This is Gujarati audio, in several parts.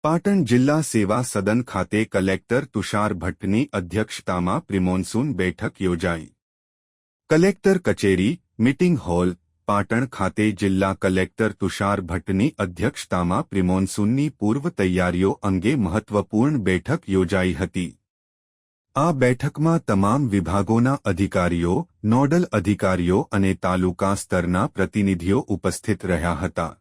પાટણ જિલ્લા સેવા સદન ખાતે કલેક્ટર તુષાર ભટ્ટની અધ્યક્ષતામાં પ્રિમોન્સૂન બેઠક યોજાઈ। કલેક્ટર કચેરી, મીટિંગ હોલ, પાટણ ખાતે જિલ્લા કલેક્ટર તુષાર ભટ્ટની અધ્યક્ષતામાં પ્રિમોન્સૂનની પૂર્વ તૈયારીઓ અંગે મહત્વપૂર્ણ બેઠક યોજાઈ હતી। આ બેઠકમાં તમામ વિભાગોના અધિકારીઓ, નોડલ અધિકારીઓ અને તાલુકા સ્તરના પ્રતિનિધિઓ ઉપસ્થિત રહ્યા હતા।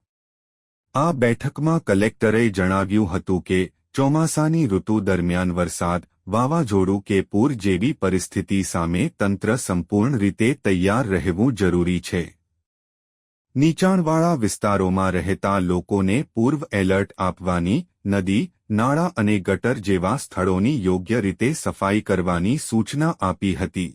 આ બેઠકમાં કલેક્ટરે જણાવ્યું હતું કે ચોમાસાની ઋતુ દરમિયાન વરસાદ, વાવાઝોડું કે પૂર જેવી પરિસ્થિતિ સામે તંત્ર સંપૂર્ણ રીતે તૈયાર રહેવું જરૂરી છે। નીચાણવાળા વિસ્તારોમાં રહેતા લોકોને પૂર્વ એલર્ટ આપવાની, નદી, નાળા અને ગટર જેવા સ્થળોની યોગ્ય રીતે સફાઈ કરવાની સૂચના આપી હતી।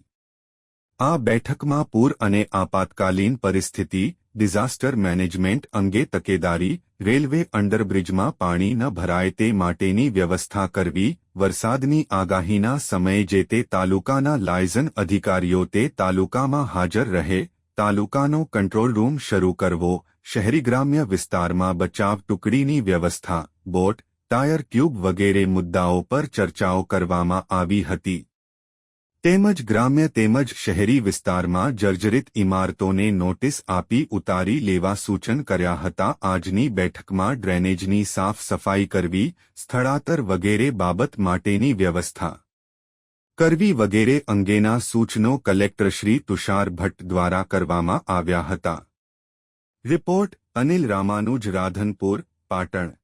આ બેઠકમાં પૂર અને આપાતકાલીન પરિસ્થિતિ, ડિઝાસ્ટર મેનેજમેન્ટ અંગે તકેદારી, રેલવે અંડરબ્રિજમાં પાણી ન ભરાય તે માટેની વ્યવસ્થા કરવી, વરસાદની આગાહીના સમયે જે તે તાલુકાના લાયઝન અધિકારીઓ તે તાલુકામાં હાજર રહે, તાલુકાનો કંટ્રોલ રૂમ શરૂ કરવો, શહેરી ગ્રામ્ય વિસ્તારમાં બચાવ ટુકડીની વ્યવસ્થા, બોટ, ટાયર ટ્યુબ વગેરે મુદ્દાઓ પર ચર્ચાઓ કરવામાં આવી હતી। તેમજ ગ્રામ્ય તેમજ શહેરી વિસ્તારમાં જર્જરિત ઇમારતોને નોટિસ આપી ઉતારી લેવા સૂચન કર્યા હતા। આજની બેઠકમાં ડ્રેનેજની સાફ સફાઈ કરવી, સ્થળાંતર વગેરે બાબત માટેની વ્યવસ્થા કરવી વગેરે અંગેના સૂચનો કલેક્ટર શ્રી તુષાર ભટ્ટ દ્વારા કરવામાં આવ્યા હતા। રિપોર્ટ અનિલ રામાનુજ, રાધનપુર, પાટણ।